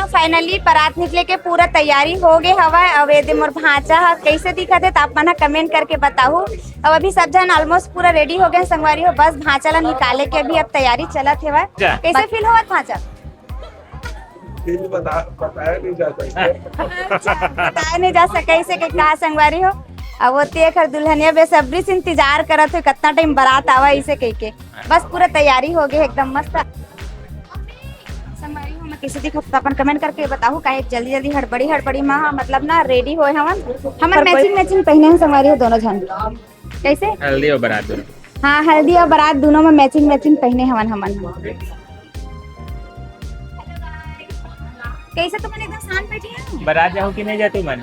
Finally बारात निकले के पूरा तैयारी हो गए हवा। अब ये मोर भांचा ह कैसे दिखत है आप मन कमेंट करके बताऊ। अब अभी सब जन ऑलमोस्ट पूरा रेडी हो गए संगवारी हो, बस भांचा ला निकाले के अभी अब तैयारी चलत है। कैसे फील होवत भांचा? बताया नहीं जा सकता। बताया नहीं जा सका इसे के का संगवारी हो। अब वो ते खर दुल्हनिया बेसब्री से इंतजार करत हो कितना टाइम बारात आवा इसे कह के। बस पूरा तैयारी हो गए एकदम मस्त। संगवारी हो मैं कैसे दिखत अपन कमेंट करके बताऊ। काहे जल्दी जल्दी हड़बड़ी में मतलब ना रेडी होए हमन मैचिंग पहने हैं संगवारी हो दोनों जन। कैसे हल्दी और बारात दोनों? हाँ हल्दी और बारात दोनों में मैचिंग पहने हमन। कैसे तुम एकदम शांत बैठी है? बारात जाओ कि नहीं जाती मन?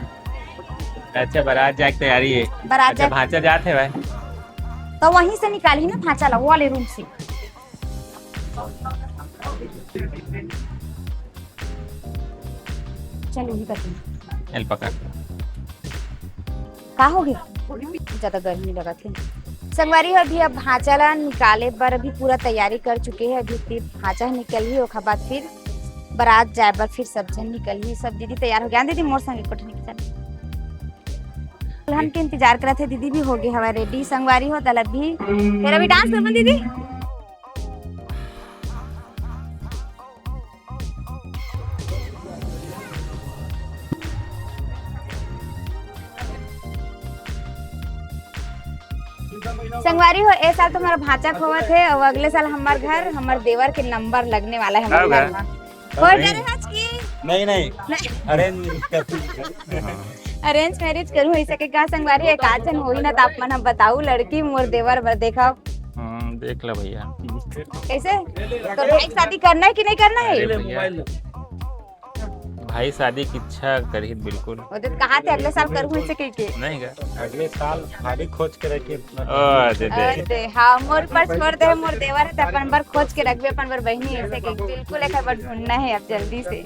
अच्छा बारात जाए की तैयारी है। बारात अच्छा भांचा जाते है भाई तो वहीं से निकाली ना भांचा ला वो वाले रूम से। चलो ही करते एल पकड़। का हो गया? ज्यादा गर्मी लगा थी संगवारी हो। अभी अब भांचा ला निकाले पर अभी पूरा तैयारी कर चुके हैं। अभी फिर भांचा निकल ही ओखा बाद फिर बारात जाए पर फिर सब जन निकल ही। सब दीदी तैयार हो गया दीदी मोर संग कोठनी के चल दुल्हन के इंतजार करते थे। दीदी भी हो गए हवा रेडी संगवारी हो तलब भी फिर अभी डांस करबन दीदी। संगवारी हो ए साल तुम्हारा भांचा खोवा थे और अगले साल हमार घर हमार देवर के नंबर लगने वाला है हमारे घर में। हो जा रहे आज की नहीं अरेंज मैरिज करूँ ऐसे के का संगवारी एक आजन होई ना ताप मन हम बताऊ लड़की मोर देवर बर देखा। देख लो भैया कैसे तो भाई शादी करना है कि नहीं करना है? भाई शादी की इच्छा करी बिल्कुल। वो तो कहा थे अगले साल करूँ ऐसे के नहीं का अगले साल भारी खोज के रखिए। दे हाँ मोर पर छोड़ दे मोर देवर है तो अपन बार खोज के रखबे अपन बार बहनी ऐसे के बिल्कुल एक बार ढूंढना है अब जल्दी से।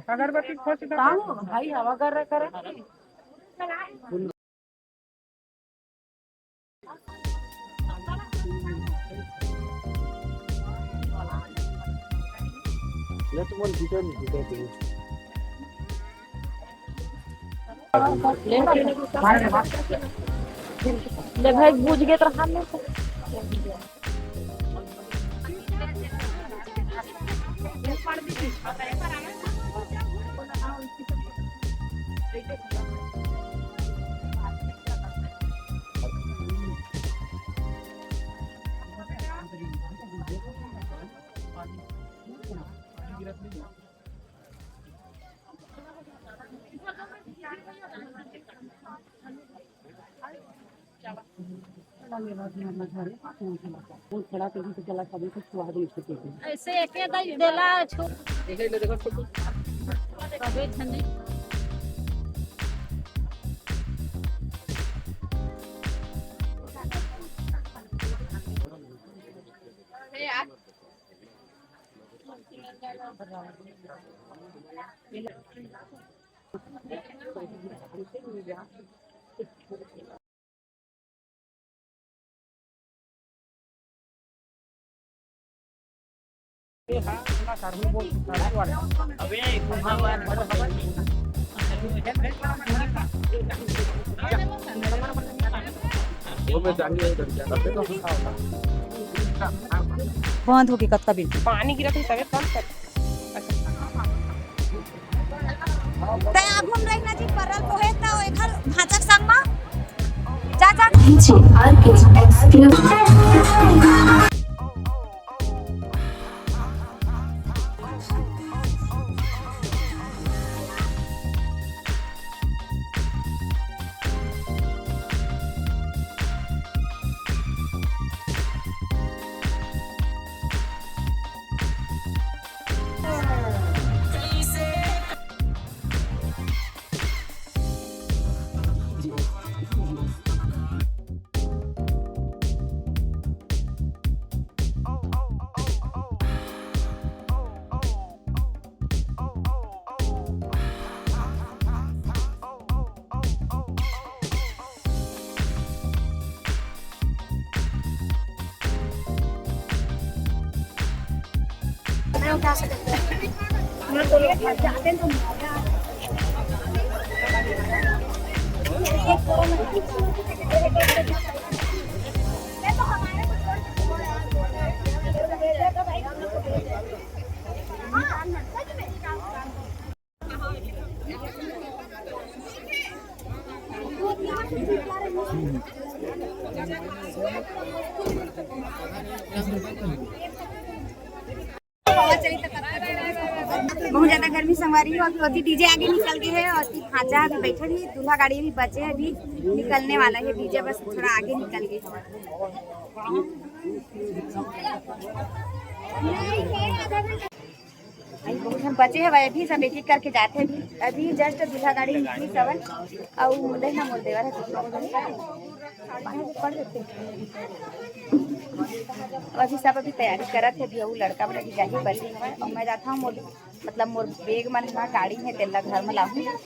अगरबत्ती खोज भाई हवा कर रहा करे ये तो मन भीतर नहीं भीतर ले भाई बुझ गए तो हम ऐसे एक देला छो देखो अबे ठंडी बंद होगी कब कभी पानी गिरा तो तबे कम कर ते अब हम रहना जी परल होए त एखर भाचक संग में जा सारे उठा सकते हैं तो ये घर जाते हैं तो बहुत ज्यादा गर्मी संगवारी है और डीजे आगे निकल गए है और खांचा अभी बैठे भी दूल्हा गाड़ी भी बचे है अभी निकलने वाला है डीजे बस थोड़ा आगे निकल गई बहुत हम बचे है भाई अभी सब एक एक करके जाते हैं अभी जस्ट दूल्हा गाड़ी निकली सवन और देखना मोर देवर है पढ़ देते अभी सब अभी तैयारी करत है अभी वो लड़का बोला कि जाही बची है और मैं जाता हूँ मतलब मोर बेग मन गाड़ी में तेला घर में लाऊं